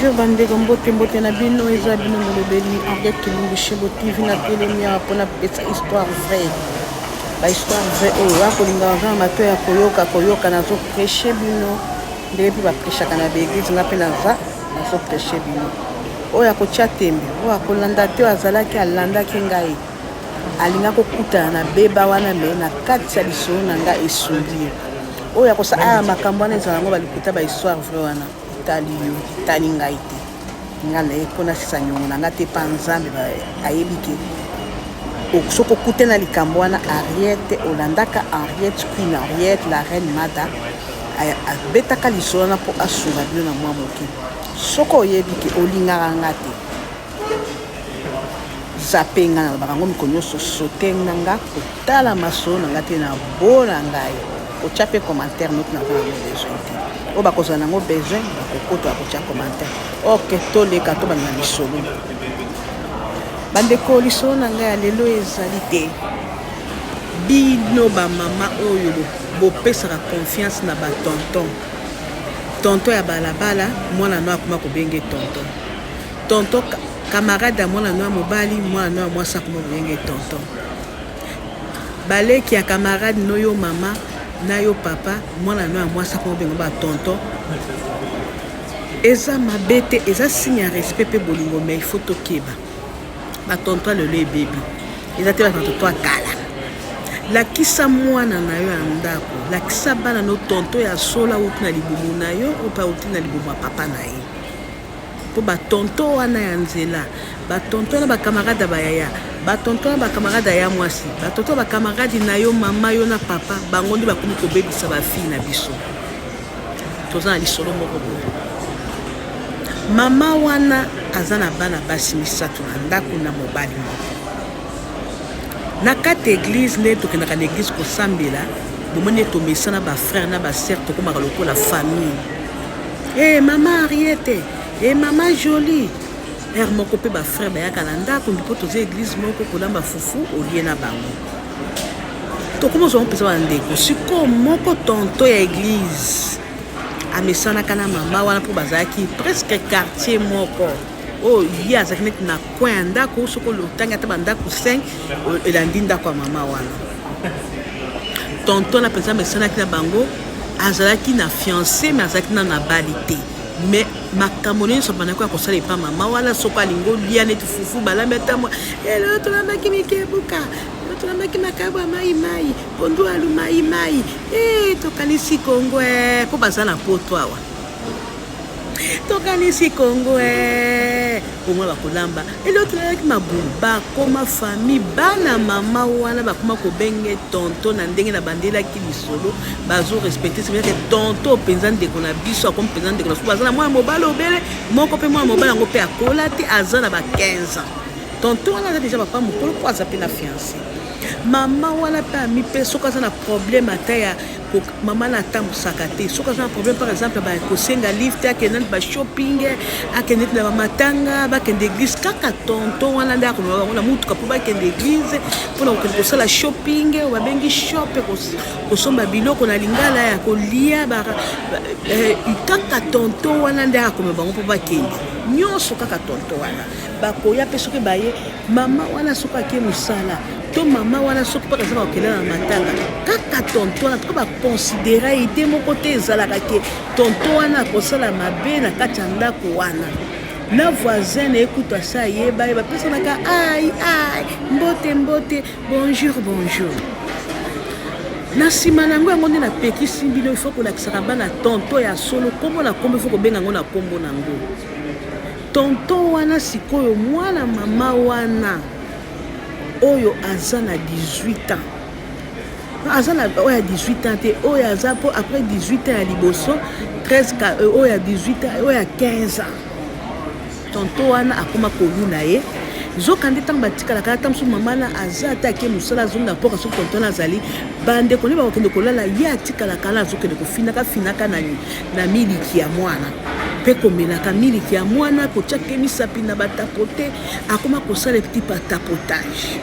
Bonjour bande mbote mbote na bino eza bino molobeli Henriette Kilungu Shebo TV na telemia pona pesa histoire vraie. Ba histoire vraie oyo akolinga vana mato ya koyoka nazo prêcher bino ndenge ba prêcher kana ba église ngapela za nazo prêcher bino. Oyo akotia tembe oyo akolanda te azalaki alandaki ngai. Alinga kokuta na beba wana me na kati ya biso na nga esundi. Oyo akosa makambo wana ezala ngo balikuta ba histoire vraie wana. Tali ngai te ngala ekona sisa nyongo na ngate pa nzambe ba ayebike soko kute na likambo wana Henriette olandaka Henriette Queen Henriette la reine mada abetaka lisolo na po asunga bino na mwa moke soko oyebike olingaka ngate zapenga na bakango mikonyo sotenga nga kotala masolo na ngate na bona ngai ochape commentaire note na ba besoin o ba kozana ngo besoin bakokoto akotia commentaire ok toleka to bana lisolo bandeko lisolo na ngai lelo ezali te bino ba mama oyo bopesaka confiance na ba tonton ya balabala mwana no akoma kobenge tonton camarade ya mwana no mobali mwana no mwasa akoma kobenge tonton baleki ya camarade no yo mama na yo papa mwana no mwasa ko bengo ba tonton eza mabete eza signe ya respect pe bolingo mais il faut tokeba ba tonton le bébé eza te ba tonton akala lakisa mwana na yo ya ndako lakisa bana no tonton ya sola uti na libumu na yo opa uti na libumu ya papa na ye po ba tonton wana ya nzela ba tonton na ba camarade ba yaya ba tonton ba camarade ya mwasi ba tonton ba camarade na yo mama yo na papa bango ndi bakomi kobebisa ba fille na biso toza na lisolo moko boye mama wana aza na bana basi misato na ndako na mobali moko na kati église nde tokendaka na église kosambela bomoni tomesana ba frère na ba sœur tokomaka lokola famille mama Henriette mama Jolie moko pe ba frère bayaka na ndako ndipo toza église moko kolamba fufu olie na bango tokomoza mpesa ba ndeko siko moko tonton ya église amesana kana mama wana po bazaki presque quartier moko ye azaki neti na coin ya ndako soko lotanga ata bandako 5 elandi ndako ya mama wana tonton na mpenza amesanaki na bango azalaki na fiancé mais azalaki na bali te mais makambo nyonso bandako ya kosala epa mama wana soko alingo lia neti fufu balambi ata mwa elo tolambaki mikebuka tolambaki makabo ya mai pondu alu mai tokanisi kongo mpo baza na poto awa tokanisi kongo omwe bakolamba elo tolalaki mabumu bakoma famille bana mama wana bakoma kobenge tonton na ndenge na bandelaki lisolo bazo respecte c'est tonton mpenza ndeko na biso akomi mpenza ndeko na so baza na mwana mobali obele moko mpe mwana mobali yango mpe akola te aza na ba 15 ans tonton wana aza deja papa mokolo po aza mpe na fiancé mama wana mpe ami mpe soki aza na problème ata ya mama na atambusaka te soki aza na problème par exemple bakosenga lift akende na bashopping akende na bamatanga bakende église kaka tonton wana nde akomema bango na mutuka mpo bakende église mpona kokende kosala shopping babengi shop kosomba biloko na lingala ya kolia kaka tonton wana nde akomema bango mpo bakende nyonso kaka tonton wana bakoya mpe soki baye mama wana soki ake mosala to mama wana soki mpo kaza bakokela na matanga kaka tonton wana toka bakonsidera ide moko te ezalaka ke tonton wana akosala mabe na kati ya ndako wana na voisin ekutu asa ayeba ye bapesanaka ai mbote bonjour na nsima na yango yango nde napekisi bino ifo kolakisaka bana tonton ya solo kombo na kombo ifo kobenga yango na kombo na yango tonton wana sikoyo mwana mama wana oyo aza na 18 ans aza na oyo ya 18 ans te oyo aza po après 18 ans ya liboso 13 oyo ya 18 ans oyo ya 15 ans tonton wana akoma koluna ye zoka nde ntango batikalaka ata mosusu mama na aza ata ake mosala azonga mpoka soki tonton wana azali bandeko nde bakokende kolala ye atikalaka na azokende kofinaka na miliki ya mwana mpe komelaka miliki ya mwana kotiaka misapi na batapote akoma kosala petit patapotage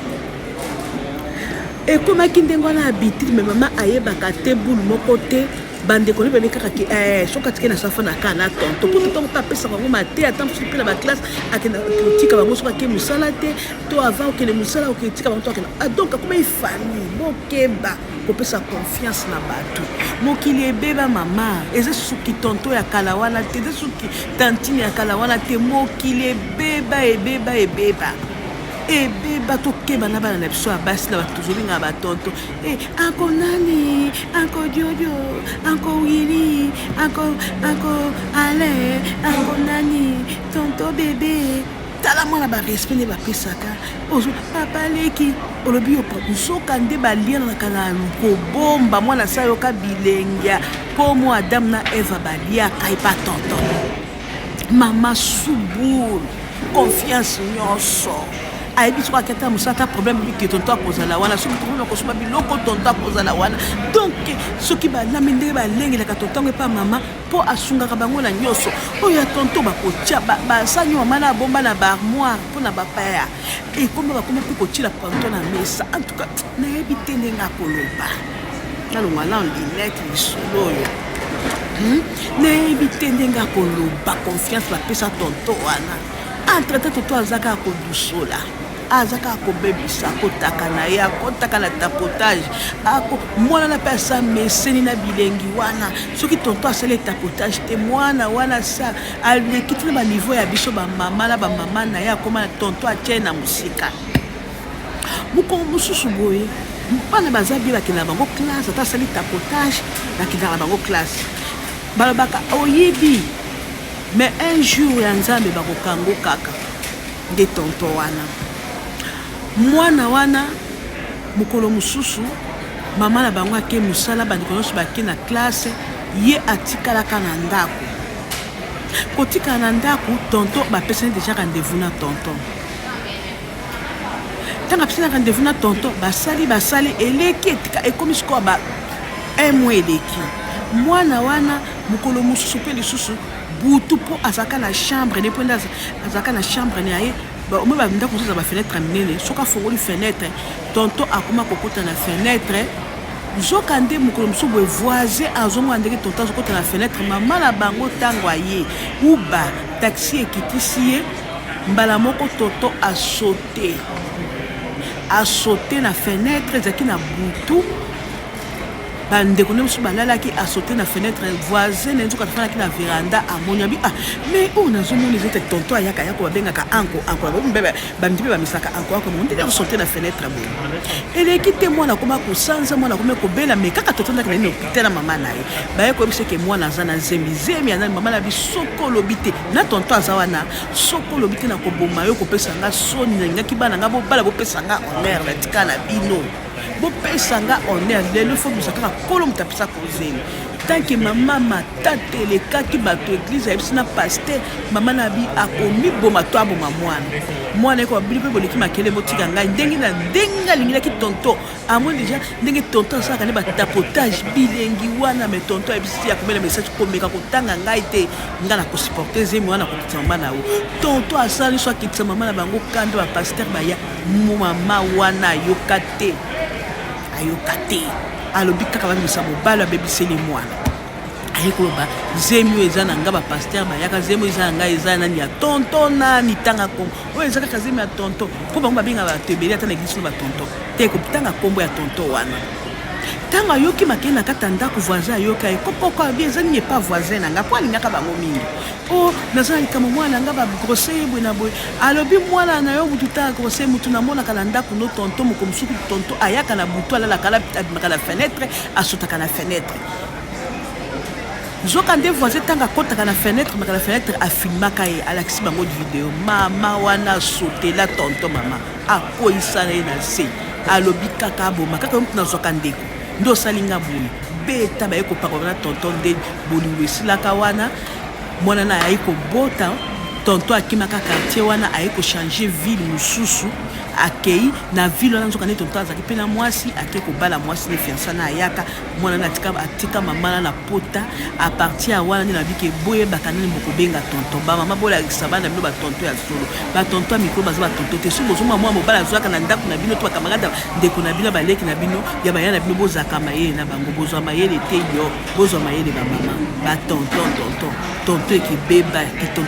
ekomaki ndenge wana habitude me mama ayebaka te bulu moko te bande ko bébé kaka ki soka tike na safa na kana tonto pour tonton pas pesa bango maté attends sur pila ba classe akena tika bango soka ke musala te to avant que le musala o tika bango to akena donc comme il famille bokeba ko pesa confiance na bato mokili ebeba mama eza suki tonto ya kala wana te eza suki tantine ya kala wana te mokili ebeba bato keba na bana na biso ya basi na bato tozolinga batonto anko nani anko jojo anko wili anko ale anko nani tonto bebe tala mwana barespect nde bapesaka papa leki olobi yo nzoka nde baliana na kala kobomba mwana sa yoka bilengya mpo mo adamu na eva baliaka epa tonto mama subulu confiance nyonso ayebi soki aketa mosala problème biki tonto akozala wana soki tokomi kosoba biloko tonto akozala wana donc soki balami ndenge balengelaka tontongo epa mama mpo asungaka bango na nyonso oyo ya tonto bakotia basani mama na bomba na baarmoire mpo na bapaya ekoma bakoma mpe kotiela panto na mesa en tout cas nayebi te ndenge akoloba nalongwa na linete lisolo oyo nayebi te ndenge akoloba confiance bapesa tonto wana entrete tonto azaka akodusola azaka akobebisa akotaka na ye akotaka na tapotage mwana na mpe asa meseni na bilengi wana soki tonto asali tapotage te mwana wana sa aleki tina baniveau ya biso bamama na bamama na ye akoma na tonto atie na mosika mokongo mosusu boye bana baza bie bakenda bango classe ata asali tapotage bakendaka bango classe balobaka oyebi mais un jour ya nzambe bakokango kaka nde tonto wana mwana wana mokolo mosusu mama na bango ake mosala bandeko nyonso bake na classe ye atikalaka na ndako kotikala na ndako tonto bapesani deja rendez-vous na tonton ntango apesani rendez-vous na tonton basali eleki etika ekomi sikoyo un mois eleki mwana wana mokolo mosusu mpe lisusu butu mpo azalaka na chambre ne mpo nde azalaka na chambre na ye omo bandako mosusu aza bafenetre minene soki afongoli fenetre tonto akoma kokota na fenetre zoka nde mokolo mosusu boye voisin azomona ndenge tonto azokota na fenetre mama na bango ntango aye uba taxi ekitisi ye mbala moko tonto asote na fenetre ezalaki na butu bandeko nde mosusu balalaki asote na fenetre voisin na nzoka tafandaki na veranda amoni abi mais oyo nazomona eza ete tonto ayaka yako babengaka anko bamiti mpe bamisaka anko ndenge asote na fenetre boye eleki te mwana akoma kosanza mwana akoma kobela me kaka tonto ndaki naye nokite na mama na ye baye koyebisa eke mwana aza na zemi anani mama na bi soko olobi te na tonto aza wana soko olobi te na koboma yo kopesa nga soni nalingaki bana nga bobala bopesa nga honneur batika na bino bopesanga honneur lelo fo bisaka kolo mutapisa kozeli tanke mama matate elekaki bato église ayebisi na paster mama na bi akomi boma to aboma mwana eko babili mpe boleki makele botika ngai ndenge na ndenge alingilaki tonto amoni deja ndenge tonto asalaka nde batapotage bilengi wana me tonto ayebisi akomela message komeka kotanga ngai te ngai na kosupporte zemi wana kokitisa mama na yo tonto asali so akitisa mama na bango kando bapaster baya mama wana ayoka te alobi kaka bamisa mobali abebiseli mwana aye koloba zemi oyo eza na nga bapaster bayaka zemi oyo eza na ngai eza nani ya tonto nani tanga kombo oyo eza kaka zemi ya tonto mpo bango babenga bato ebele ata na eglise no batonto te kotanga kombo ya tonto wana ntango ayoki makei na kati ya ndako voisin ayoki aye kopoko abi eza nini epa voisin na nga mpo alingaka bango mingi naza na likambo mwana na nga bagrose ye boye na boye alobi mwana na yo butu tanga grose mutu namonaka na ndako no tonto moko mosuku tonto ayaka na butu alalaka abimaka na fenetre asotaka na fenetre zoka nde voisin ntango akotaka na fenetre maka na fenetre afilmaka ye alakisi bango video mama wana asotela tonto mama akoyisa na ye na se alobi kaka aboma kaka yo mutu nazwaka ndeko nde osalinga boye beta baye kopakola na tonto nde bolingo esilaka wana mwana na aye kobota tonto akimaka quartier wana aye kochange ville mosusu akei na ville wana nzoka ne tonto azaki pe na mwasi ake kobala mwasi ne fiança na ayaka mwana na atika mama na pota à partir ya wana na bike boye bakanani bokobenga tonton ba mama bola kisabana bino ba tonton ya solo ba tonton micro baza ba tonton te so bozoma mwa mobala zwaka na ndako na bino to bakamarade ndeko na bino baleki na bino ya bayana bino bozaka mayele na bango bozwa mayele te yo bozwa mayele ba mama ba tonton tonton tonton ki beba ki tonton